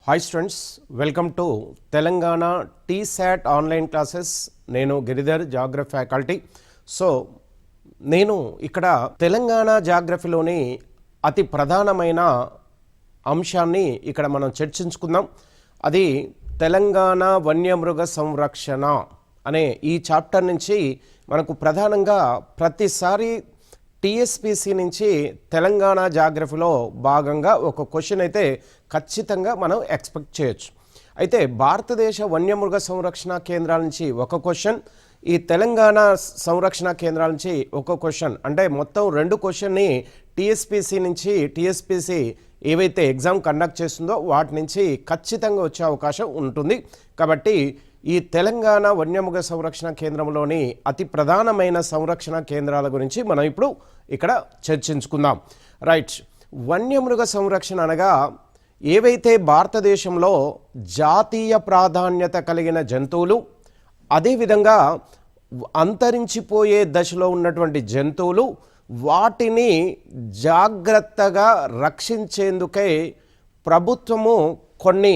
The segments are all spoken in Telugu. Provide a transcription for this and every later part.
Hi students, welcome to Telangana T-SAT online classes. నేను గిరిధర్, జాగ్రఫీ ఫ్యాకల్టీ. సో నేను ఇక్కడ తెలంగాణ జాగ్రఫీలోని అతి ప్రధానమైన అంశాన్ని ఇక్కడ మనం చర్చించుకుందాం. అది తెలంగాణ వన్యమృగ సంరక్షణ అనే ఈ చాప్టర్ నుంచి మనకు ప్రధానంగా ప్రతిసారి టీఎస్పీసీ నుంచి తెలంగాణ జాగ్రఫీలో భాగంగా ఒక క్వశ్చన్ అయితే ఖచ్చితంగా మనం ఎక్స్పెక్ట్ చేయొచ్చు. అయితే భారతదేశ వన్యమృగ సంరక్షణ కేంద్రాల నుంచి ఒక క్వశ్చన్, ఈ తెలంగాణ సంరక్షణ కేంద్రాల నుంచి ఒక క్వశ్చన్, అంటే మొత్తం 2 క్వశ్చన్ని టీఎస్పీసీ నుంచి టీఎస్పీసీ ఏవైతే ఎగ్జామ్ కండక్ట్ చేస్తుందో వాటి నుంచి ఖచ్చితంగా వచ్చే అవకాశం ఉంటుంది. కాబట్టి ఈ తెలంగాణ వన్యమృగ సంరక్షణ కేంద్రంలోని అతి ప్రధానమైన సంరక్షణ కేంద్రాల గురించి మనం ఇప్పుడు ఇక్కడ చర్చించుకుందాం. రైట్, వన్యమృగ సంరక్షణ అనగా ఏవైతే భారతదేశంలో జాతీయ ప్రాధాన్యత కలిగిన జంతువులు, అదేవిధంగా అంతరించిపోయే దశలో ఉన్నటువంటి జంతువులు, వాటిని జాగ్రత్తగా రక్షించేందుకై ప్రభుత్వము కొన్ని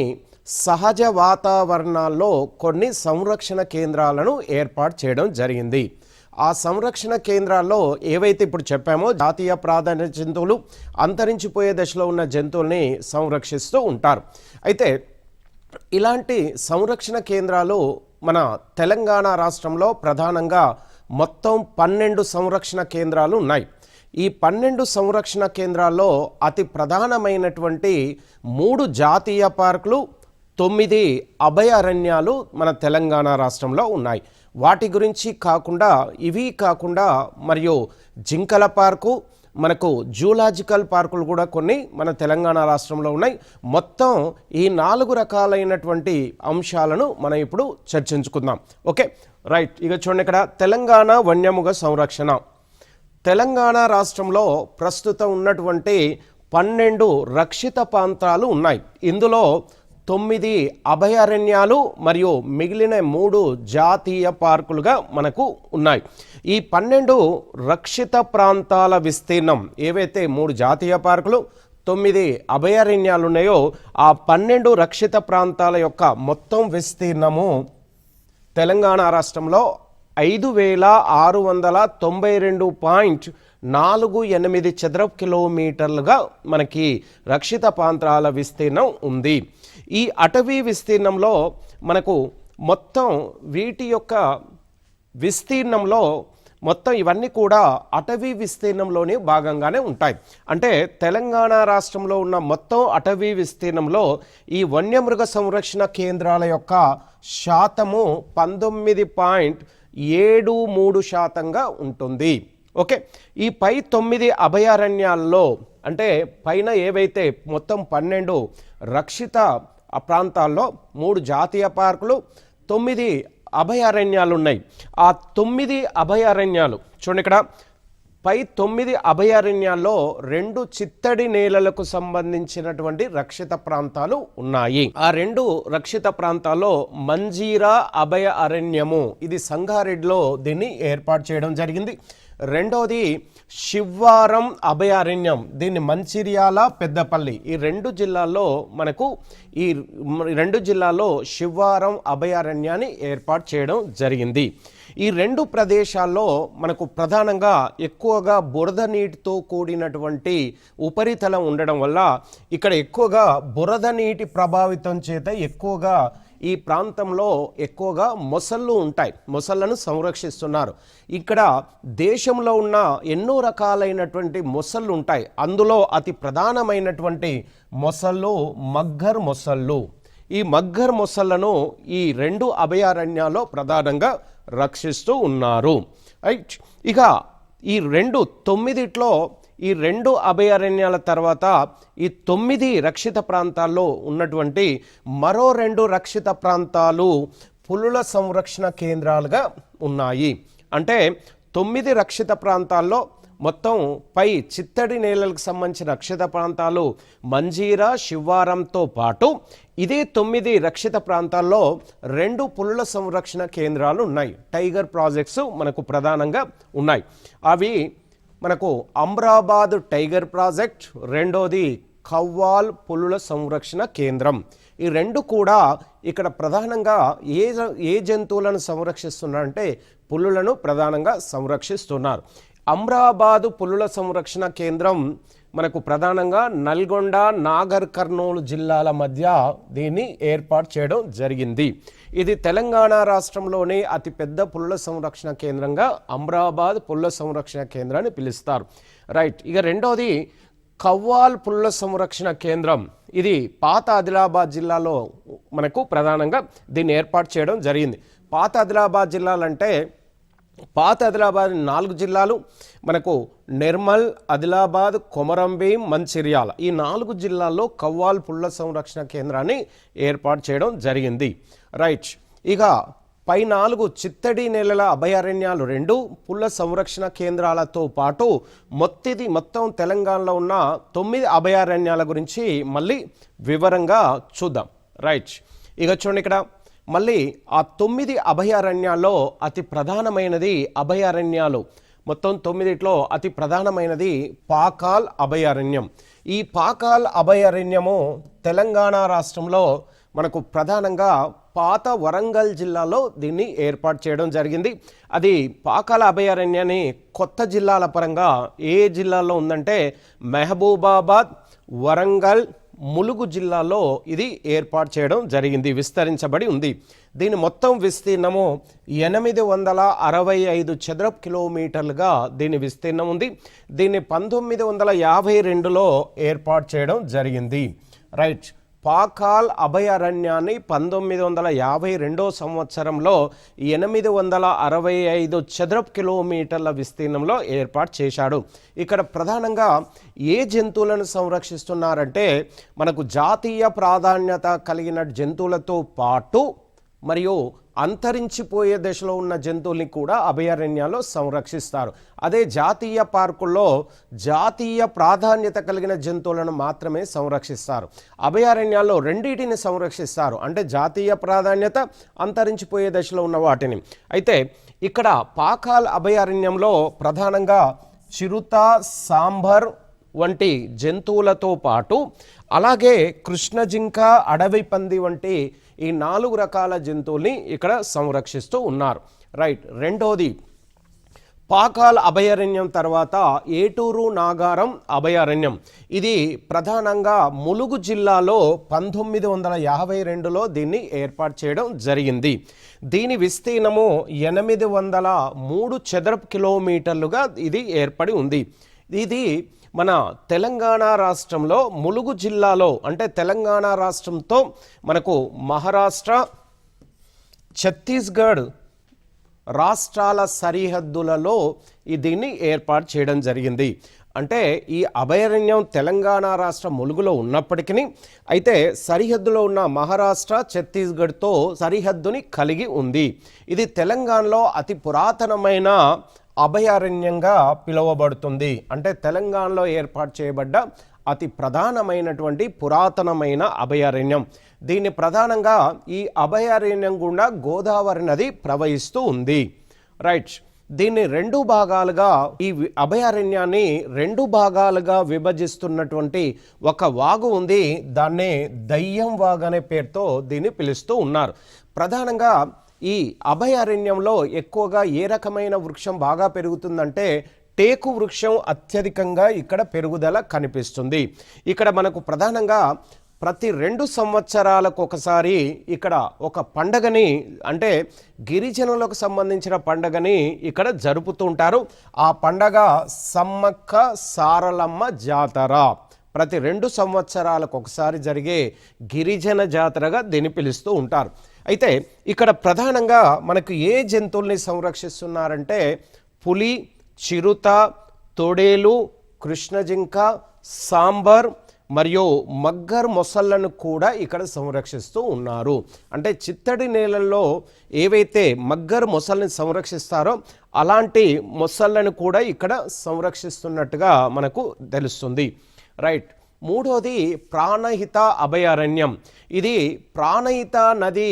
సహజ వాతావరణాల్లో కొన్ని సంరక్షణ కేంద్రాలను ఏర్పాటు చేయడం జరిగింది. ఆ సంరక్షణ కేంద్రాల్లో ఏవైతే ఇప్పుడు చెప్పామో జాతీయ ప్రాధాన్యత జంతువులు, అంతరించిపోయే దశలో ఉన్న జంతువుల్ని సంరక్షిస్తూ ఉంటారు. అయితే ఇలాంటి సంరక్షణ కేంద్రాలు మన తెలంగాణ రాష్ట్రంలో ప్రధానంగా మొత్తం 12 సంరక్షణ కేంద్రాలు ఉన్నాయి. ఈ 12 సంరక్షణ కేంద్రాల్లో అతి ప్రధానమైనటువంటి 3 జాతీయ పార్కులు, 9 అభయారణ్యాలు మన తెలంగాణ రాష్ట్రంలో ఉన్నాయి. వాటి గురించి కాకుండా మరియు జింకల పార్కు, మనకు జూలాజికల్ పార్కులు కూడా కొన్ని మన తెలంగాణ రాష్ట్రంలో ఉన్నాయి. మొత్తం ఈ 4 రకాలైనటువంటి అంశాలను మనం ఇప్పుడు చర్చించుకుందాం. Okay, right. ఇక చూడండి, ఇక్కడ తెలంగాణ వన్యమృగ సంరక్షణ. తెలంగాణ రాష్ట్రంలో ప్రస్తుతం ఉన్నటువంటి 12 రక్షిత ప్రాంతాలు ఉన్నాయి. ఇందులో 9 అభయారణ్యాలు మరియు మిగిలిన 3 జాతీయ పార్కులుగా మనకు ఉన్నాయి. ఈ 12 రక్షిత ప్రాంతాల విస్తీర్ణం, ఏవైతే 3 జాతీయ పార్కులు, 9 అభయారణ్యాలు ఉన్నాయో ఆ 12 రక్షిత ప్రాంతాల యొక్క మొత్తం విస్తీర్ణము తెలంగాణ రాష్ట్రంలో 5692.48 చదరపు కిలోమీటర్లుగా మనకి రక్షిత ప్రాంతాల విస్తీర్ణం ఉంది. ఈ అటవీ విస్తీర్ణంలో మనకు మొత్తం వీటి యొక్క విస్తీర్ణంలో మొత్తం ఇవన్నీ కూడా అటవీ విస్తీర్ణంలోని భాగంగానే ఉంటాయి. అంటే తెలంగాణ రాష్ట్రంలో ఉన్న మొత్తం అటవీ విస్తీర్ణంలో ఈ వన్యమృగ సంరక్షణ కేంద్రాల యొక్క శాతము 19.73% ఉంటుంది. ఓకే, ఈ పై 9 అభయారణ్యాల్లో, అంటే పైన ఏవైతే మొత్తం 12 రక్షిత ప్రాంతాల్లో 3 జాతీయ పార్కులు, 9 అభయారణ్యాలు ఉన్నాయి. ఆ 9 అభయారణ్యాలు చూడండి, ఇక్కడ పై 9 అభయారణ్యాల్లో 2 చిత్తడి నేలలకు సంబంధించినటువంటి రక్షిత ప్రాంతాలు ఉన్నాయి. ఆ 2 రక్షిత ప్రాంతాల్లో మంజీరా అభయ అరణ్యము, ఇది సంగారెడ్డిలో దీన్ని ఏర్పాటు చేయడం జరిగింది. రెండోది శివారం అభయారణ్యం, దీన్ని మంచిర్యాల, పెద్దపల్లి, ఈ 2 జిల్లాల్లో మనకు ఈ 2 జిల్లాల్లో శివారం అభయారణ్యాన్ని ఏర్పాటు చేయడం జరిగింది. ఈ 2 ప్రదేశాల్లో మనకు ప్రధానంగా ఎక్కువగా బురద నీటితో కూడినటువంటి ఉపరితలం ఉండడం వల్ల ఇక్కడ ఎక్కువగా బురద నీటి ప్రభావితం చేత ఎక్కువగా ఈ ప్రాంతంలో ఎక్కువగా మొసళ్ళు ఉంటాయి. మొసళ్ళను సంరక్షిస్తున్నారు. ఇక్కడ దేశంలో ఉన్న ఎన్నో రకాలైనటువంటి మొసళ్ళు ఉంటాయి. అందులో అతి ప్రధానమైనటువంటి మొసళ్ళు మగ్గర్ మొసళ్ళు. ఈ మగ్గర్ మొసళ్ళను ఈ 2 అభయారణ్యాల్లో ప్రధానంగా రక్షిస్తూ ఉన్నారు. రైట్, ఇక ఈ 9ట్లో ఈ 2 అభయారణ్యాల తర్వాత ఈ 9 రక్షిత ప్రాంతాల్లో ఉన్నటువంటి మరో 2 రక్షిత ప్రాంతాలు పులుల సంరక్షణ కేంద్రాలుగా ఉన్నాయి. అంటే 9 రక్షిత ప్రాంతాల్లో మొత్తం పై చిత్తడి నేలలకు సంబంధించిన రక్షిత ప్రాంతాలు మంజీరా, శివారంతో పాటు ఇదే 9 రక్షిత ప్రాంతాల్లో 2 పులుల సంరక్షణ కేంద్రాలు ఉన్నాయి. టైగర్ ప్రాజెక్ట్స్ మనకు ప్రధానంగా ఉన్నాయి. అవి మనకు అమ్రాబాద్ టైగర్ ప్రాజెక్ట్, రెండోది కవ్వాల్ పులుల సంరక్షణ కేంద్రం. ఈ రెండు కూడా ఇక్కడ ప్రధానంగా ఏ జంతువులను సంరక్షిస్తున్నారంటే పులులను ప్రధానంగా సంరక్షిస్తున్నారు. అమ్రాబాదు పులుల సంరక్షణ కేంద్రం మనకు ప్రధానంగా నల్గొండ, నాగర్ కర్నూలు జిల్లాల మధ్య దీన్ని ఏర్పాటు చేయడం జరిగింది. ఇది తెలంగాణ రాష్ట్రంలోని అతిపెద్ద పులుల సంరక్షణ కేంద్రంగా అమ్రాబాద్ పులుల సంరక్షణ కేంద్రాన్ని పిలుస్తారు. రైట్. ఇక రెండోది కవ్వాల్ పులుల సంరక్షణ కేంద్రం. ఇది పాత ఆదిలాబాద్ జిల్లాలో మనకు ప్రధానంగా దీన్ని ఏర్పాటు చేయడం జరిగింది. పాత ఆదిలాబాద్ జిల్లాలంటే పాత ఆదిలాబాద్ 4 జిల్లాలు మనకు నిర్మల్, ఆదిలాబాద్, కొమరంభీం, మంచిర్యాల ఈ 4 జిల్లాల్లో కవ్వాల్ పులుల సంరక్షణ కేంద్రాన్ని ఏర్పాటు చేయడం జరిగింది. రైట్. ఇక పై 4 చిత్తడి నేలల అభయారణ్యాలు 2 పులుల సంరక్షణ కేంద్రాలతో పాటు మొత్తం తెలంగాణలో ఉన్న 9 అభయారణ్యాల గురించి మళ్ళీ వివరంగా చూద్దాం. రైట్. ఇక చూడండి, ఇక్కడ మళ్ళీ ఆ 9 అభయారణ్యాల్లో అతి ప్రధానమైనది అభయారణ్యాలు మొత్తం 9లో అతి ప్రధానమైనది పాకాల్ అభయారణ్యం. ఈ పాకాల్ అభయారణ్యము తెలంగాణ రాష్ట్రంలో మనకు ప్రధానంగా పాత వరంగల్ జిల్లాలో దీన్ని ఏర్పాటు చేయడం జరిగింది. అది పాకాల అభయారణ్యాన్ని కొత్త జిల్లాల పరంగా ఏ జిల్లాలో ఉందంటే మహబూబాబాద్, వరంగల్, ములుగు జిల్లాలో ఇది ఏర్పాటు చేయడం జరిగింది, విస్తరించబడి ఉంది. దీని మొత్తం విస్తీర్ణము 865 చదరపు కిలోమీటర్లుగా దీని విస్తీర్ణం ఉంది. దీన్ని 1952లో ఏర్పాటు చేయడం జరిగింది. రైట్. పాకాల్ అభయారణ్యాన్ని 1952 సంవత్సరంలో 865 చదరపు కిలోమీటర్ల విస్తీర్ణంలో ఏర్పాటు చేశాడు. ఇక్కడ ప్రధానంగా ఏ జంతువులను సంరక్షిస్తున్నారంటే మనకు జాతీయ ప్రాధాన్యత కలిగిన జంతువులతో పాటు మరియు అంతరించిపోయే దశలో ఉన్న జంతువుల్ని కూడా అభయారణ్యాల్లో సంరక్షిస్తారు. అదే జాతీయ పార్కుల్లో జాతీయ ప్రాధాన్యత కలిగిన జంతువులను మాత్రమే సంరక్షిస్తారు. అభయారణ్యాల్లో రెండింటిని సంరక్షిస్తారు, అంటే జాతీయ ప్రాధాన్యత, అంతరించిపోయే దశలో ఉన్న వాటిని. అయితే ఇక్కడ పాకాల్ అభయారణ్యంలో ప్రధానంగా చిరుత, సాంబర్ వంటి జంతువులతో పాటు అలాగే కృష్ణ జింక, అడవి పంది వంటి ఈ 4 రకాల జంతువుల్ని ఇక్కడ సంరక్షిస్తూ ఉన్నారు. రైట్. రెండోది పాకాల్ అభయారణ్యం తర్వాత ఏటూరు నాగారం అభయారణ్యం. ఇది ప్రధానంగా ములుగు జిల్లాలో 1952లో దీన్ని ఏర్పాటు చేయడం జరిగింది. దీని విస్తీర్ణము 803 చదరపు కిలోమీటర్లుగా ఇది ఏర్పడి ఉంది. ఇది మన తెలంగాణ రాష్ట్రంలో ములుగు జిల్లాలో, అంటే తెలంగాణ రాష్ట్రంతో మనకు మహారాష్ట్ర, ఛత్తీస్గఢ్ రాష్ట్రాల సరిహద్దులలో దీన్ని ఏర్పాటు చేయడం జరిగింది. అంటే ఈ అభయారణ్యం తెలంగాణ రాష్ట్ర ములుగులో ఉన్నప్పటికీ అయితే సరిహద్దులో ఉన్న మహారాష్ట్ర, ఛత్తీస్గఢ్తో సరిహద్దుని కలిగి ఉంది. ఇది తెలంగాణలో అతి పురాతనమైన అభయారణ్యంగా పిలువబడుతుంది. అంటే తెలంగాణలో ఏర్పాటు చేయబడ్డ అతి ప్రధానమైనటువంటి పురాతనమైన అభయారణ్యం. దీన్ని ప్రధానంగా ఈ అభయారణ్యం గుండా గోదావరి నది ప్రవహిస్తూ ఉంది. రైట్. దీన్ని 2 భాగాలుగా, ఈ అభయారణ్యాన్ని 2 భాగాలుగా విభజిస్తున్నటువంటి ఒక వాగు ఉంది. దాన్నే దయ్యం వాగు అనే పేరుతో దీన్ని పిలుస్తూ ఉన్నారు. ప్రధానంగా ఈ అభయారణ్యంలో ఎక్కువగా ఏ రకమైన వృక్షం బాగా పెరుగుతుందంటే టేకు వృక్షం అత్యధికంగా ఇక్కడ పెరుగుదల కనిపిస్తుంది. ఇక్కడ మనకు ప్రధానంగా ప్రతి 2 సంవత్సరాలకు ఒకసారి ఇక్కడ ఒక పండగని, అంటే గిరిజనులకు సంబంధించిన పండగని ఇక్కడ జరుపుతూ ఉంటారు. ఆ పండగ సమ్మక్క సారలమ్మ జాతర. ప్రతి 2 సంవత్సరాలకు ఒకసారి జరిగే గిరిజన జాతరగా దీన్ని పిలుస్తూ ఉంటారు. అయితే ఇక్కడ ప్రధానంగా మనకు ఏ జంతువుల్ని సంరక్షిస్తున్నారంటే పులి, చిరుత, తోడేలు, కృష్ణజింక, సాంబర్ మరియు మగ్గర్ మొసళ్లను కూడా ఇక్కడ సంరక్షిస్తూ ఉన్నారు. అంటే చిత్తడి నేలల్లో ఏవైతే మగ్గర్ మొసళ్ళని సంరక్షిస్తారో అలాంటి మొసళ్లను కూడా ఇక్కడ సంరక్షిస్తున్నట్టుగా మనకు తెలుస్తుంది. రైట్. మూడోది ప్రాణహిత అభయారణ్యం. ఇది ప్రాణహిత నది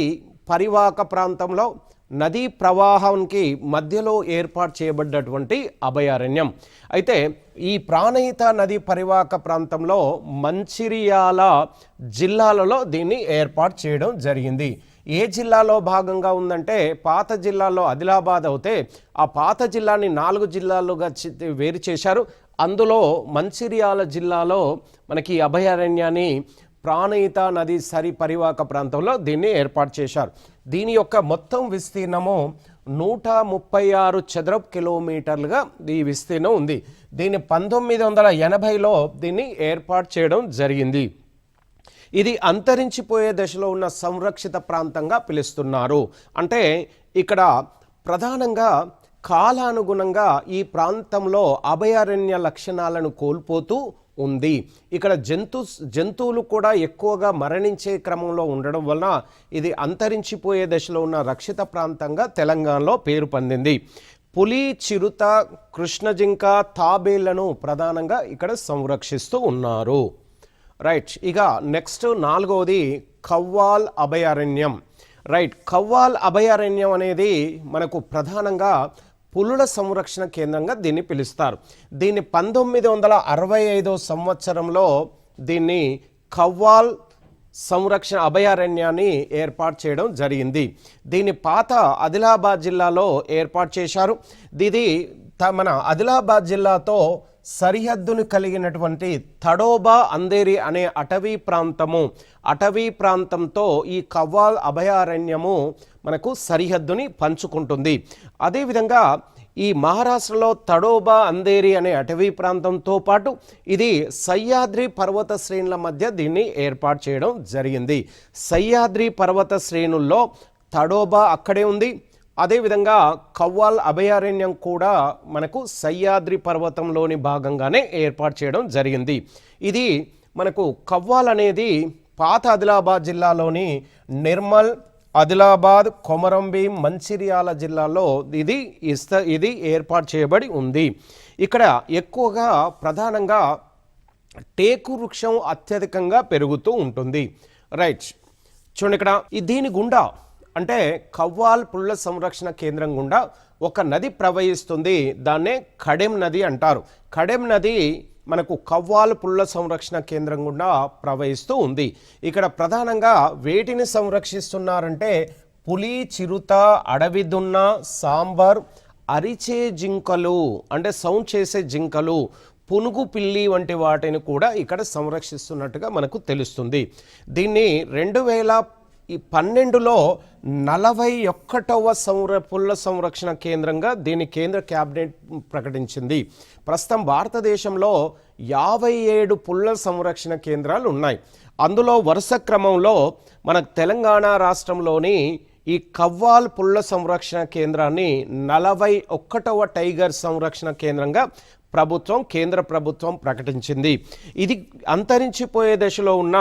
పరివాహక ప్రాంతంలో నదీ ప్రవాహానికి మధ్యలో ఏర్పాటు చేయబడ్డటువంటి అభయారణ్యం. అయితే ఈ ప్రాణహిత నదీ పరివాహక ప్రాంతంలో మంచిర్యాల జిల్లాలలో దీన్ని ఏర్పాటు చేయడం జరిగింది. ఏ జిల్లాలో భాగంగా ఉందంటే పాత జిల్లాలో ఆదిలాబాద్ అవుతే ఆ పాత జిల్లాని 4 జిల్లాలుగా వేరు చేశారు. అందులో మంచిర్యాల జిల్లాలో మనకి అభయారణ్యాన్ని ప్రాణహిత నది సరి పరివాహక ప్రాంతంలో దీన్ని ఏర్పాటు చేశారు. దీని యొక్క మొత్తం విస్తీర్ణము 136 చదరపు కిలోమీటర్లుగా ఈ విస్తీర్ణం ఉంది. దీన్ని 1980లో దీన్ని ఏర్పాటు చేయడం జరిగింది. ఇది అంతరించిపోయే దశలో ఉన్న సంరక్షిత ప్రాంతంగా పిలుస్తున్నారు. అంటే ఇక్కడ ప్రధానంగా కాలానుగుణంగా ఈ ప్రాంతంలో అభయారణ్య లక్షణాలను కోల్పోతూ ఉంది. ఇక్కడ జంతువులు కూడా ఎక్కువగా మరణించే క్రమంలో ఉండడం వలన ఇది అంతరించిపోయే దశలో ఉన్న రక్షిత ప్రాంతంగా తెలంగాణలో పేరు పొందింది. పులి, చిరుత, కృష్ణజింక, తాబేళ్లను ప్రధానంగా ఇక్కడ సంరక్షిస్తూ ఉన్నారు. రైట్, ఇక నెక్స్ట్ 4వది కవ్వాల్ అభయారణ్యం. రైట్, కవ్వాల్ అభయారణ్యం అనేది మనకు ప్రధానంగా పులుల సంరక్షణ కేంద్రంగా దీన్ని పిలుస్తారు. దీన్ని 1965 సంవత్సరంలో దీన్ని కవ్వాల్ సంరక్షణ అభయారణ్యాన్ని ఏర్పాటు చేయడం జరిగింది. దీన్ని పాత ఆదిలాబాద్ జిల్లాలో ఏర్పాటు చేశారు. ఇది మన ఆదిలాబాద్ జిల్లాతో సరిహద్దును కలిగినటువంటి తడోబా అందేరి అనే అటవీ ప్రాంతంతో ఈ కవ్వాల్ అభయారణ్యము మనకు సరిహద్దుని పంచుకుంటుంది. అదేవిధంగా ఈ మహారాష్ట్రలో తడోబా అందేరి అనే అటవీ ప్రాంతంతో పాటు ఇది సహ్యాద్రి పర్వత శ్రేణుల మధ్య దీన్ని ఏర్పాటు చేయడం జరిగింది. సహ్యాద్రి పర్వత శ్రేణుల్లో తడోబా అక్కడే ఉంది. అదేవిధంగా కవ్వాల్ అభయారణ్యం కూడా మనకు సహ్యాద్రి పర్వతంలోని భాగంగానే ఏర్పాటు చేయడం జరిగింది. ఇది మనకు కవ్వాల్ అనేది పాత ఆదిలాబాద్ జిల్లాలోని నిర్మల్, ఆదిలాబాద్, కొమరంభీం, మంచిర్యాల జిల్లాలో ఇది ఏర్పాటు చేయబడి ఉంది. ఇక్కడ ఎక్కువగా ప్రధానంగా టేకు వృక్షం అత్యధికంగా పెరుగుతూ ఉంటుంది. రైట్, చూడండి ఇక్కడ దీని గుండా అంటే కవ్వాల్ పుల్ల సంరక్షణ కేంద్రం గుండా ఒక నది ప్రవహిస్తుంది. దాన్నే కడెం నది అంటారు. కడెం నది మనకు కవ్వాల్ పుల్ల సంరక్షణ కేంద్రం గుండా ప్రవహిస్తూ ఉంది. ఇక్కడ ప్రధానంగా వేటిని సంరక్షిస్తున్నారంటే పులి, చిరుత, అడవి దున్న, సాంబార్, అరిచే జింకలు అంటే సౌండ్ చేసే జింకలు, పునుగు పిల్లి వంటి వాటిని కూడా ఇక్కడ సంరక్షిస్తున్నట్టుగా మనకు తెలుస్తుంది. దీన్ని 2012లో 41వ పుల్ల సంరక్షణ కేంద్రంగా దీని కేంద్ర క్యాబినెట్ ప్రకటించింది. ప్రస్తుతం భారతదేశంలో 57 పుల్ల సంరక్షణ కేంద్రాలు ఉన్నాయి. అందులో వరుస క్రమంలో మన తెలంగాణ రాష్ట్రంలోని ఈ కవ్వాల్ పుల్ల సంరక్షణ కేంద్రాన్ని 41వ టైగర్ సంరక్షణ కేంద్రంగా కేంద్ర ప్రభుత్వం ప్రకటించింది. ఇది అంతరించిపోయే దశలో ఉన్న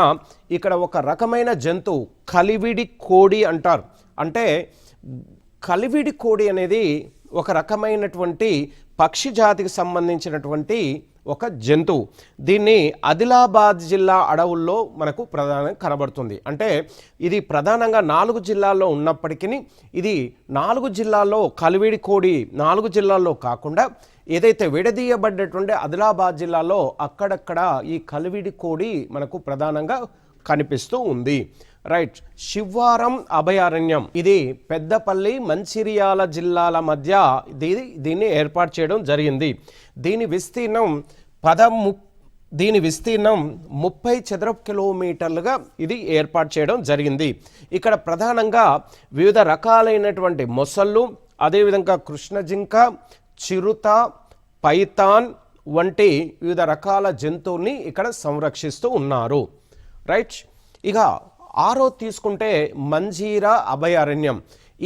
ఇక్కడ ఒక రకమైన జంతువు కలివిడి కోడి అంటారు. అంటే కలివిడి కోడి అనేది ఒక రకమైనటువంటి పక్షి జాతికి సంబంధించినటువంటి ఒక జంతువు. దీన్ని ఆదిలాబాద్ జిల్లా అడవుల్లో మనకు ప్రధానంగా కనబడుతుంది. అంటే ఇది ప్రధానంగా 4 జిల్లాల్లో ఉన్నప్పటికీ ఇది 4 జిల్లాల్లో కలివిడి కోడి 4 జిల్లాల్లో కాకుండా ఏదైతే విడదీయబడ్డటువంటి ఆదిలాబాద్ జిల్లాలో అక్కడక్కడ ఈ కలివిడి కోడి మనకు ప్రధానంగా కనిపిస్తూ ఉంది. రైట్, శివారం అభయారణ్యం ఇది పెద్దపల్లి, మంచిర్యాల జిల్లాల మధ్య దీన్ని ఏర్పాటు చేయడం జరిగింది. దీని విస్తీర్ణం 30 చదరపు కిలోమీటర్లుగా ఇది ఏర్పాటు చేయడం జరిగింది. ఇక్కడ ప్రధానంగా వివిధ రకాలైనటువంటి మొసళ్ళు, అదేవిధంగా కృష్ణజింక, చిరుత, పైథాన్ వంటి వివిధ రకాల జంతువుల్ని ఇక్కడ సంరక్షిస్తూ ఉన్నారు. రైట్, ఇక 6 తీసుకుంటే మంజీరా అభయారణ్యం.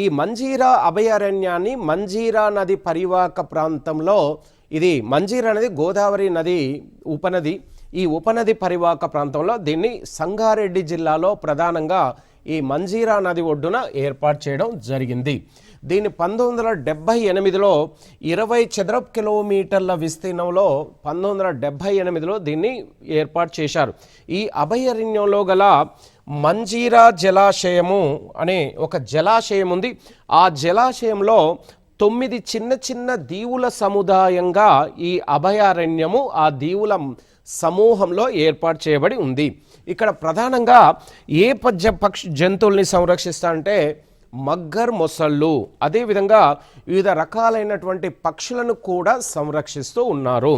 ఈ మంజీరా అభయారణ్యాన్ని మంజీరా నది పరివాహక ప్రాంతంలో ఇది మంజీరా నది గోదావరి నది ఉపనది. ఈ ఉపనది పరివాహక ప్రాంతంలో దీన్ని సంగారెడ్డి జిల్లాలో ప్రధానంగా ఈ మంజీరా నది ఒడ్డున ఏర్పాటు చేయడం జరిగింది. దీన్ని 1978లో 20 చదరపు కిలోమీటర్ల విస్తీర్ణంలో 1978లో దీన్ని ఏర్పాటు చేశారు. ఈ అభయారణ్యంలో గల మంజీరా జలాశయము అనే ఒక జలాశయం ఉంది. ఆ జలాశయంలో 9 చిన్న చిన్న దీవుల సముదాయంగా ఈ అభయారణ్యము ఆ దీవుల సమూహంలో ఏర్పాటు చేయబడి ఉంది. ఇక్కడ ప్రధానంగా ఏ పక్షి జంతువుల్ని సంరక్షిస్తారంటే మగ్గర్ మొసళ్ళు, అదేవిధంగా వివిధ రకాలైనటువంటి పక్షులను కూడా సంరక్షిస్తూ ఉన్నారు.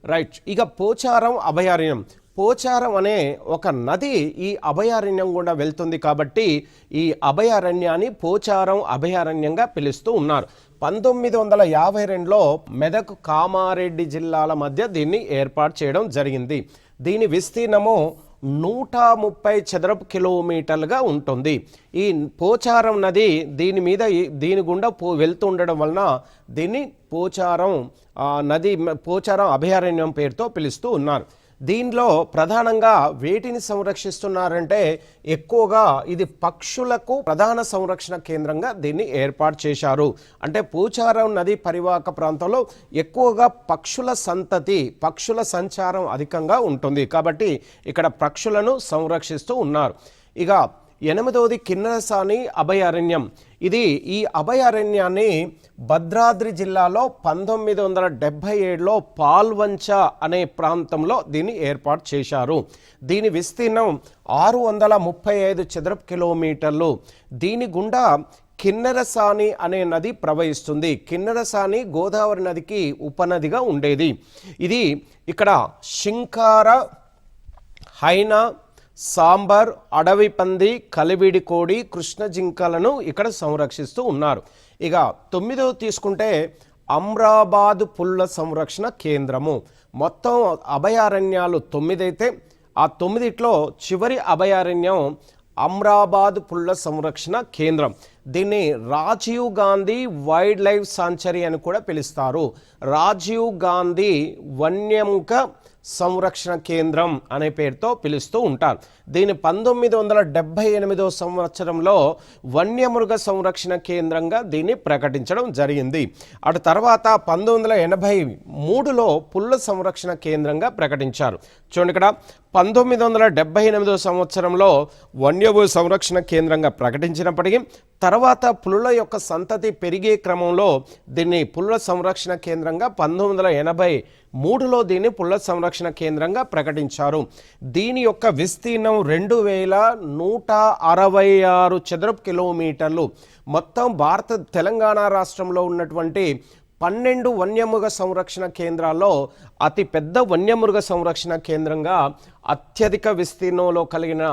రైట్, ఇక పోచారం అభయారణ్యం. పోచారం అనే ఒక నది ఈ అభయారణ్యం గుండా వెళ్తుంది కాబట్టి ఈ అభయారణ్యాన్ని పోచారం అభయారణ్యంగా పిలుస్తూ ఉన్నారు. 1952లో మెదక్ కామారెడ్డి జిల్లాల మధ్య దీన్ని ఏర్పాటు చేయడం జరిగింది. దీని విస్తీర్ణము 130 చదరపు కిలోమీటర్లుగా ఉంటుంది. ఈ పోచారం నది దీని గుండా వెళ్తుండడం వలన దీన్ని పోచారం నది పోచారం అభయారణ్యం పేరుతో పిలుస్తూ ఉన్నారు. దీనిలో ప్రధానంగా వేటిని సంరక్షిస్తున్నారంటే ఎక్కువగా ఇది పక్షులకు ప్రధాన సంరక్షణ కేంద్రంగా దీన్ని ఏర్పాటు చేశారు. అంటే పోచారం నది పరివాహక ప్రాంతంలో ఎక్కువగా పక్షుల సంచారం అధికంగా ఉంటుంది కాబట్టి ఇక్కడ పక్షులను సంరక్షిస్తూ ఉన్నారు. ఇక 8వది కిన్నెరసాని అభయారణ్యం. ఈ అభయారణ్యాన్ని భద్రాద్రి జిల్లాలో 1977లో పాల్వంచ అనే ప్రాంతంలో దీన్ని ఏర్పాటు చేశారు. దీని విస్తీర్ణం 635 చదరపు కిలోమీటర్లు. దీని గుండా కిన్నెరసాని అనే నది ప్రవహిస్తుంది. కిన్నెరసాని గోదావరి నదికి ఉపనదిగా ఉండేది. ఇది ఇక్కడ శింకార, హైనా, సాంబార్, అడవి పంది, కలివిడి కోడి, కృష్ణ జింకలను ఇక్కడ సంరక్షిస్తూ ఉన్నారు. ఇక 9వ తీసుకుంటే అమ్రాబాద్ పుల్ల సంరక్షణ కేంద్రము. మొత్తం అభయారణ్యాలు 9 అయితే ఆ 9లో చివరి అభయారణ్యం అమ్రాబాద్ పుల్ల సంరక్షణ కేంద్రం. దీన్ని Rajiv Gandhi wildlife sanctuary అని కూడా పిలుస్తారు. రాజీవ్ గాంధీ వన్యముఖ సంరక్షణ కేంద్రం అనే పేరుతో పిలుస్తూ ఉంటారు. దీని 1978 సంవత్సరంలో వన్యమృగ సంరక్షణ కేంద్రంగా దీన్ని ప్రకటించడం జరిగింది. అటు తర్వాత 1983లో పుల్ల సంరక్షణ కేంద్రంగా ప్రకటించారు. చూడండి, ఇక్కడ 1978 సంవత్సరంలో వన్యభూ సంరక్షణ కేంద్రంగా ప్రకటించినప్పటికీ తర్వాత పులుల యొక్క సంతతి పెరిగే క్రమంలో దీన్ని పుల్ల సంరక్షణ కేంద్రంగా 1983లో దీన్ని పుల్ల సంరక్షణ కేంద్రంగా ప్రకటించారు. దీని యొక్క విస్తీర్ణం 2166 చదరపు కిలోమీటర్లు. మొత్తం తెలంగాణ రాష్ట్రంలో ఉన్నటువంటి 12 వన్యమృగ సంరక్షణ కేంద్రాల్లో అతి పెద్ద వన్యమృగ సంరక్షణ కేంద్రంగా అత్యధిక విస్తీర్ణంలో కలిగిన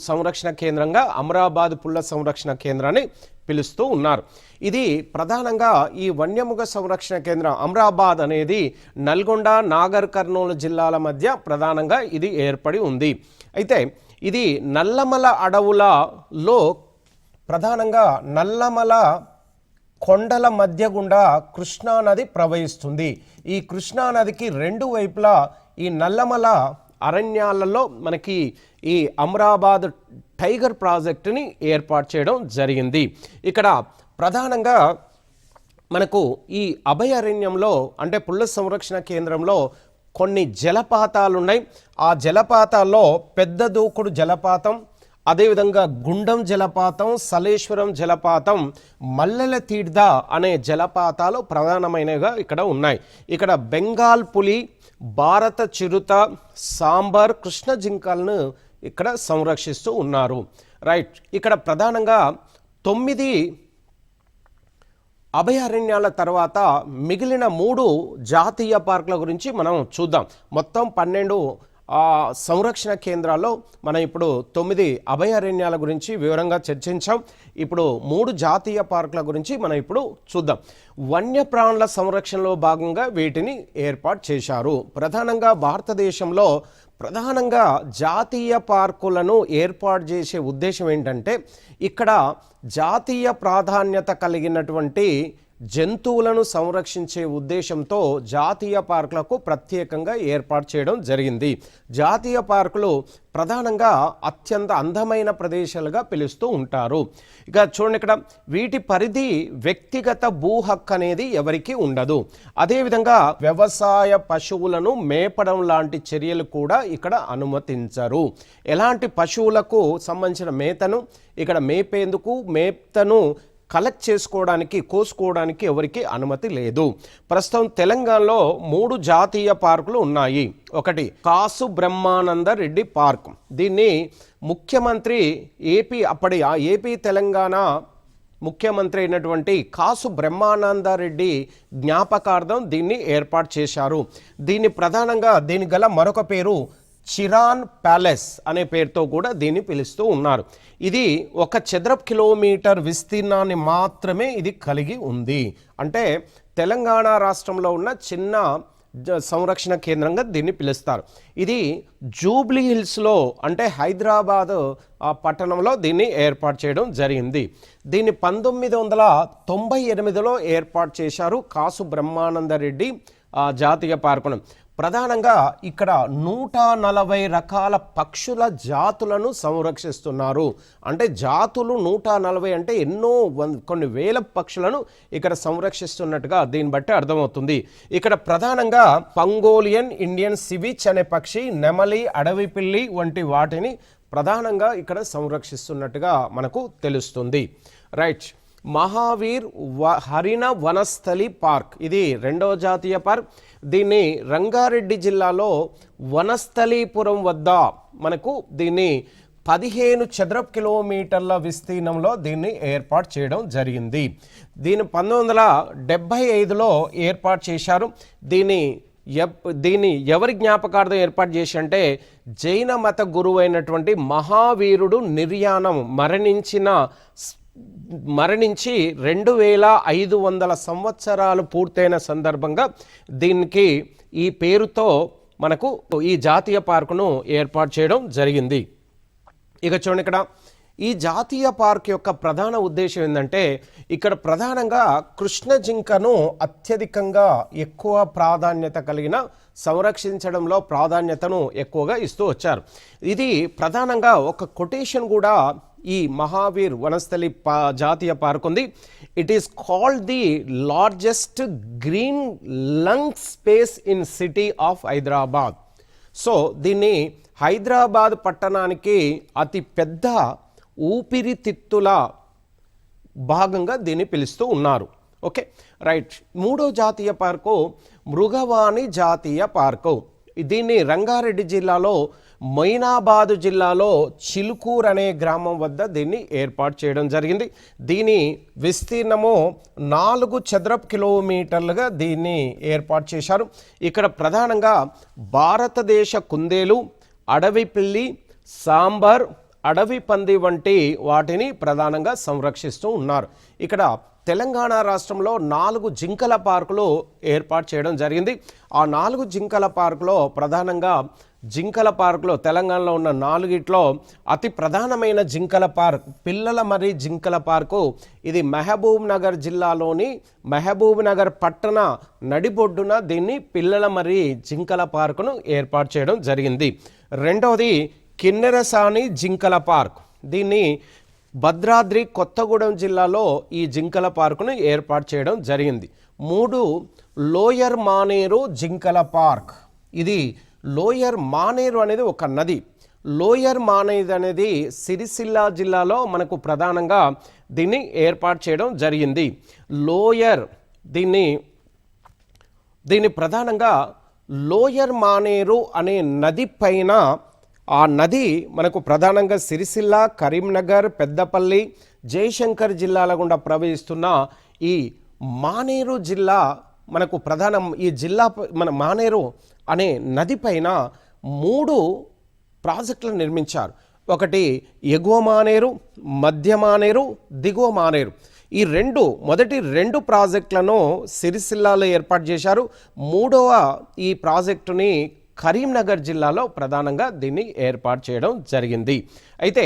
సంరక్షణ కేంద్రంగా అమరాబాద్ పుల్ల సంరక్షణ కేంద్రాన్ని పిలుస్తూ ఉన్నారు. ఇది ప్రధానంగా ఈ వన్యమృగ సంరక్షణ కేంద్రం అమరాబాద్ అనేది నల్గొండ, నాగర్ కర్నూలు జిల్లాల మధ్య ప్రధానంగా ఇది ఏర్పడి ఉంది. అయితే ఇది నల్లమల అడవులలో ప్రధానంగా నల్లమల కొండల మధ్య గుండా కృష్ణానది ప్రవహిస్తుంది. ఈ కృష్ణానదికి 2 వైపులా ఈ నల్లమల అరణ్యాలలో మనకి ఈ అమరాబాద్ టైగర్ ప్రాజెక్టుని ఏర్పాటు చేయడం జరిగింది. ఇక్కడ ప్రధానంగా మనకు ఈ అభయారణ్యంలో అంటే పుల్ల సంరక్షణ కేంద్రంలో కొన్ని జలపాతాలు ఉన్నాయి. ఆ జలపాతాల్లో పెద్ద దూకుడు జలపాతం, అదేవిధంగా గుండం జలపాతం, సలేశ్వరం జలపాతం, మల్లెల తీర్థ అనే జలపాతాలు ప్రధానమైనవిగా ఇక్కడ ఉన్నాయి. ఇక్కడ బెంగాల్ పులి, భారత చిరుత, సాంబార్, కృష్ణ జింకలను ఇక్కడ సంరక్షిస్తూ ఉన్నారు. రైట్, ఇక్కడ ప్రధానంగా 9 అభయారణ్యాల తర్వాత మిగిలిన 3 జాతీయ పార్కుల గురించి మనం చూద్దాం. మొత్తం 12 సంరక్షణ కేంద్రాల్లో మనం ఇప్పుడు 9 అభయారణ్యాల గురించి వివరంగా చర్చించాం. ఇప్పుడు 3 జాతీయ పార్కుల గురించి మనం ఇప్పుడు చూద్దాం. వన్యప్రాణుల సంరక్షణలో భాగంగా వీటిని ఏర్పాటు చేశారు. ప్రధానంగా భారతదేశంలో ప్రధానంగా జాతీయ పార్కులను ఏర్పాటు చేసే ఉద్దేశం ఏంటంటే ఇక్కడ జాతీయ ప్రాధాన్యత కలిగినటువంటి జంతువులను సంరక్షించే ఉద్దేశంతో జాతీయ పార్కులకు ప్రత్యేకంగా ఏర్పాటు చేయడం జరిగింది. జాతీయ పార్కులు ప్రధానంగా అత్యంత అందమైన ప్రదేశాలుగా పిలుస్తూ ఉంటారు. ఇక చూడండి, ఇక్కడ వీటి పరిధి వ్యక్తిగత భూ హక్కు అనేది ఎవరికి ఉండదు. అదేవిధంగా వ్యవసాయ పశువులను మేపడం లాంటి చర్యలు కూడా ఇక్కడ అనుమతించరు. ఎలాంటి పశువులకు సంబంధించిన మేతను ఇక్కడ మేతను కలెక్ట్ చేసుకోవడానికి, కోసుకోవడానికి ఎవరికి అనుమతి లేదు. ప్రస్తుతం తెలంగాణలో 3 జాతీయ పార్కులు ఉన్నాయి. ఒకటి కాసు బ్రహ్మానంద రెడ్డి పార్క్. దీన్ని ముఖ్యమంత్రి ఏపీ తెలంగాణ ముఖ్యమంత్రి అయినటువంటి కాసు బ్రహ్మానందరెడ్డి జ్ఞాపకార్థం దీన్ని ఏర్పాటు చేశారు. దీన్ని ప్రధానంగా దీని గల మరొక పేరు చిరాన్ ప్యాలెస్ అనే పేరుతో కూడా దీన్ని పిలుస్తూ ఉన్నారు. ఇది 1 చదరపు కిలోమీటర్ విస్తీర్ణాన్ని మాత్రమే ఇది కలిగి ఉంది. అంటే తెలంగాణ రాష్ట్రంలో ఉన్న చిన్న సంరక్షణ కేంద్రంగా దీన్ని పిలుస్తారు. ఇది జూబ్లీ హిల్స్లో, అంటే హైదరాబాద్ పట్టణంలో దీన్ని ఏర్పాటు చేయడం జరిగింది. దీన్ని 1998లో ఏర్పాటు చేశారు కాసు బ్రహ్మానందరెడ్డి జాతీయ పార్కును. ప్రధానంగా ఇక్కడ 140 రకాల పక్షుల జాతులను సంరక్షిస్తున్నారు. అంటే జాతులు 140 అంటే కొన్ని వేల పక్షులను ఇక్కడ సంరక్షిస్తున్నట్టుగా దీన్ని బట్టి అర్థమవుతుంది. ఇక్కడ ప్రధానంగా పంగోలియన్ ఇండియన్ సివిచ్ అనే పక్షి, నెమలి, అడవి పిల్లి వంటి వాటిని ప్రధానంగా ఇక్కడ సంరక్షిస్తున్నట్టుగా మనకు తెలుస్తుంది. రైట్. మహావీర్ హరిణ వనస్థలి పార్క్, ఇది 2వ జాతీయ పార్క్. దీన్ని రంగారెడ్డి జిల్లాలో వనస్థలీపురం వద్ద మనకు దీన్ని 15 చదరపు కిలోమీటర్ల విస్తీర్ణంలో దీన్ని ఏర్పాటు చేయడం జరిగింది. దీన్ని 1975లో ఏర్పాటు చేశారు. దీన్ని ఎవరి జ్ఞాపకార్థం ఏర్పాటు చేసి అంటే జైన మత గురువు అయినటువంటి మహావీరుడు నిర్యాణం మరణించి 2500 సంవత్సరాలు పూర్తయిన సందర్భంగా దీనికి ఈ పేరుతో మనకు ఈ జాతీయ పార్కును ఏర్పాటు చేయడం జరిగింది. ఇక చూడండి, ఇక్కడ ఈ జాతీయ పార్క్ యొక్క ప్రధాన ఉద్దేశం ఏంటంటే ఇక్కడ ప్రధానంగా కృష్ణ జింకను అత్యధికంగా ఎక్కువ ప్రాధాన్యత కలిగిన సంరక్షించడంలో ప్రాధాన్యతను ఎక్కువగా ఇస్తూ వచ్చారు. ఇది ప్రధానంగా ఒక కొటేషన్ కూడా ఈ మహావీర్ వనస్థలి జాతీయ పార్క్ ఉంది. It is called the largest green lung space in city of Hyderabad. So దీన్ని హైదరాబాద్ పట్టణానికి అతి పెద్ద ఊపిరితిత్తుల భాగంగా దీన్ని పిలుస్తూ ఉన్నారు. Okay, right. 3వ జాతీయ పార్కు మృగవాణి జాతీయ పార్కు. దీన్ని రంగారెడ్డి జిల్లాలో, మొయినాబాదు జిల్లాలో చిలుకూర్ అనే గ్రామం వద్ద దీన్ని ఏర్పాటు చేయడం జరిగింది. దీని విస్తీర్ణము 4 చదరపు కిలోమీటర్లుగా దీన్ని ఏర్పాటు చేశారు. ఇక్కడ ప్రధానంగా భారతదేశ కుందేలు, అడవి పిల్లి, సాంబార్, అడవి పంది వంటి వాటిని ప్రధానంగా సంరక్షిస్తూ ఉన్నారు. ఇక్కడ తెలంగాణ రాష్ట్రంలో 4 జింకల పార్కులు ఏర్పాటు చేయడం జరిగింది. ఆ 4 జింకల పార్కులో ప్రధానంగా తెలంగాణలో ఉన్న 4గిట్లో అతి ప్రధానమైన జింకల పార్క్ పిల్లల మరి జింకల పార్కు. ఇది మహబూబ్ నగర్ జిల్లాలోని మహబూబ్ నగర్ పట్టణ నడిబొడ్డున దీన్ని పిల్లల మరి జింకల పార్కును ఏర్పాటు చేయడం జరిగింది. రెండవది కిన్నెరసాని జింకల పార్క్. దీన్ని భద్రాద్రి కొత్తగూడెం జిల్లాలో ఈ జింకల పార్కును ఏర్పాటు చేయడం జరిగింది. 3 లోయర్ మానేరు జింకల పార్క్. ఇది లోయర్ మానేరు అనేది ఒక నది. లోయర్ మానేరు అనేది సిరిసిల్ల జిల్లాలో మనకు ప్రధానంగా దీన్ని ఏర్పాటు చేయడం జరిగింది. దీన్ని ప్రధానంగా లోయర్ మానేరు అనే నది పైన, ఆ నది మనకు ప్రధానంగా సిరిసిల్ల, కరీంనగర్, పెద్దపల్లి, జయశంకర్ జిల్లాల గుండా ప్రవహిస్తున్న ఈ మానేరు జిల్లా మనకు ప్రధానం. ఈ జిల్లా మన మానేరు అనే నది పైన 3 ప్రాజెక్టులు నిర్మించారు. ఒకటి ఎగువ మానేరు, మధ్య మానేరు, దిగువ మానేరు. ఈ మొదటి 2 ప్రాజెక్టులను సిరిసిల్లాలో ఏర్పాటు చేశారు. 3వ ఈ ప్రాజెక్టుని కరీంనగర్ జిల్లాలో ప్రధానంగా దీన్ని ఏర్పాటు చేయడం జరిగింది. అయితే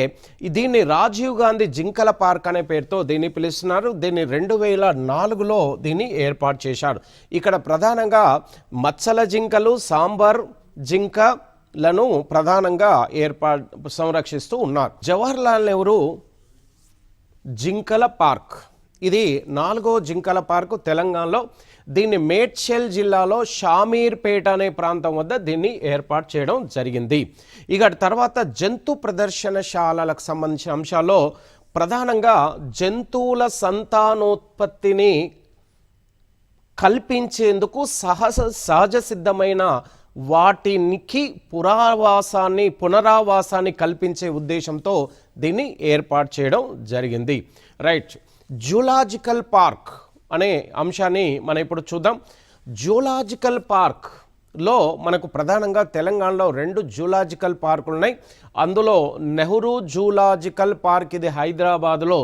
దీన్ని రాజీవ్ గాంధీ జింకల పార్క్ అనే పేరుతో దీన్ని పిలుస్తున్నారు. దీన్ని 2004లో దీన్ని ఏర్పాటు చేశారు. ఇక్కడ ప్రధానంగా మత్స్యల జింకలు, సాంబార్ జింకలను ప్రధానంగా సంరక్షిస్తూ ఉన్నారు. జవహర్లాల్ నెహ్రూ జింకల పార్క్, ఇది 4వ జింకల పార్కు తెలంగాణలో. దీన్ని మేడ్చల్ జిల్లాలో షామీర్పేట అనే ప్రాంతం వద్ద దీన్ని ఏర్పాటు చేయడం జరిగింది. ఇక తర్వాత జంతు ప్రదర్శనశాలలకు సంబంధించిన అంశాల్లో ప్రధానంగా జంతువుల సంతానోత్పత్తిని కల్పించేందుకు సహజ సిద్ధమైన వాటికి పునరావాసాన్ని కల్పించే ఉద్దేశంతో దీన్ని ఏర్పాటు చేయడం జరిగింది. రైట్, జూలాజికల్ పార్క్ అనే అంశాన్ని మనం ఇప్పుడు చూద్దాం. జూలాజికల్ పార్క్లో మనకు ప్రధానంగా తెలంగాణలో 2 జూలాజికల్ పార్కులు ఉన్నాయి. అందులో నెహ్రూ జూలాజికల్ పార్క్, ఇది హైదరాబాద్లో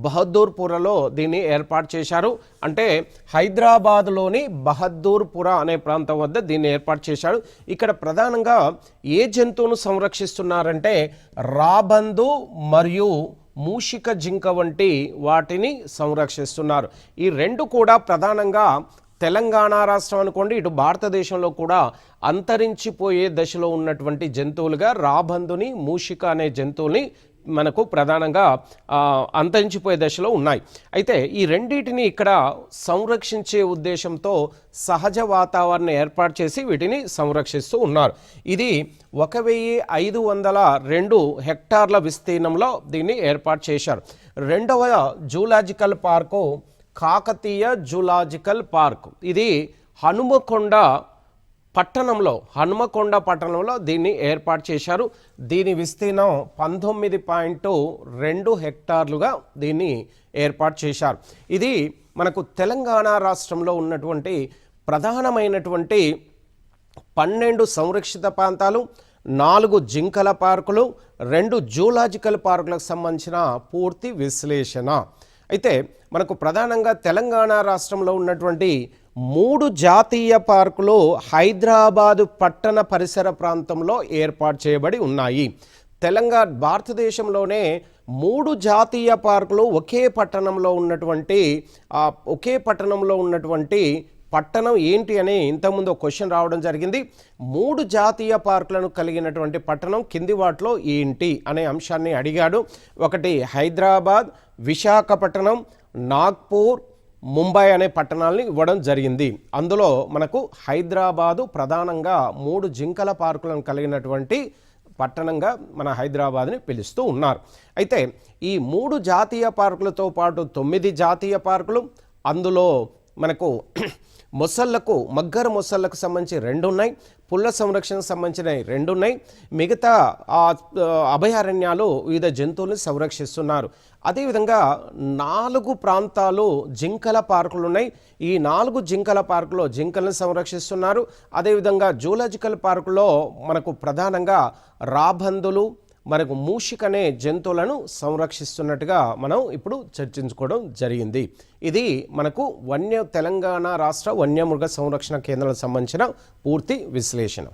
బహదూర్పురలో దీన్ని ఏర్పాటు చేశారు. అంటే హైదరాబాద్లోని బహదూర్పుర అనే ప్రాంతం వద్ద దీన్ని ఏర్పాటు చేశారు. ఇక్కడ ప్రధానంగా ఏ జంతువును సంరక్షిస్తున్నారంటే రాబందు మరియు మూషిక జింక వంటి వాటిని సంరక్షిస్తున్నారు. ఈ 2 కూడా ప్రధానంగా తెలంగాణ రాష్ట్రం అనుకోండి, ఇటు భారతదేశంలో కూడా అంతరించిపోయే దశలో ఉన్నటువంటి జంతువులుగా రాబందుని, మూషిక అనే జంతువుల్ని మనకు ప్రధానంగా అంతరించిపోయే దశలో ఉన్నాయి. అయితే ఈ రెండింటిని ఇక్కడ సంరక్షించే ఉద్దేశంతో సహజ వాతావరణం ఏర్పాటు చేసి వీటిని సంరక్షిస్తూ ఉన్నారు. ఇది 1502 హెక్టార్ల విస్తీర్ణంలో దీన్ని ఏర్పాటు చేశారు. 2వ zoological park Kakatiya zoological park, ఇది హనుమకొండ పట్టణంలో దీన్ని ఏర్పాటు చేశారు. దీని విస్తీర్ణం 19.2 హెక్టార్లుగా దీన్ని ఏర్పాటు చేశారు. ఇది మనకు తెలంగాణ రాష్ట్రంలో ఉన్నటువంటి ప్రధానమైనటువంటి 12 సంరక్షిత ప్రాంతాలు, 4 జింకల పార్కులు, 2 జూలాజికల్ పార్కులకు సంబంధించిన పూర్తి విశ్లేషణ. అయితే మనకు ప్రధానంగా తెలంగాణ రాష్ట్రంలో ఉన్నటువంటి 3 జాతీయ పార్కులు హైదరాబాదు పట్టణ పరిసర ప్రాంతంలో ఏర్పాటు చేయబడి ఉన్నాయి. భారతదేశంలోనే 3 జాతీయ పార్కులు ఒకే పట్టణంలో ఉన్నటువంటి పట్టణం ఏంటి అని ఇంతకుముందు ఒక క్వశ్చన్ రావడం జరిగింది. 3 జాతీయ పార్కులను కలిగినటువంటి పట్టణం కింది వాటిలో ఏంటి అనే అంశాన్ని అడిగాడు. ఒకటి హైదరాబాద్, విశాఖపట్నం, నాగ్పూర్, ముంబై అనే పట్టణాలని ఇవ్వడం జరిగింది. అందులో మనకు హైదరాబాదు ప్రధానంగా 3 జింకల పార్కులను కలిగినటువంటి పట్టణంగా మన హైదరాబాద్ని పిలుస్తూ ఉన్నారు. అయితే ఈ 3 జాతీయ పార్కులతో పాటు 9 జాతీయ పార్కులు, అందులో మనకు మగ్గర మొసళ్ళకు సంబంధించి 2 ఉన్నాయి, పుల్ల సంరక్షణకు సంబంధించిన 2 ఉన్నాయి. మిగతా అభయారణ్యాలు వివిధ జంతువులను సంరక్షిస్తున్నారు. అదేవిధంగా 4 ప్రాంతాలు జింకల పార్కులు ఉన్నాయి. ఈ 4 జింకల పార్కులో జింకలను సంరక్షిస్తున్నారు. అదేవిధంగా జూలాజికల్ పార్కులో మనకు ప్రధానంగా రాబందులు, మనకు మూషికనే జంతువులను సంరక్షిస్తున్నట్టుగా మనం ఇప్పుడు చర్చించుకోవడం జరిగింది. ఇది మనకు తెలంగాణ రాష్ట్ర వన్యమృగ సంరక్షణ కేంద్రాలకు సంబంధించిన పూర్తి విశ్లేషణ.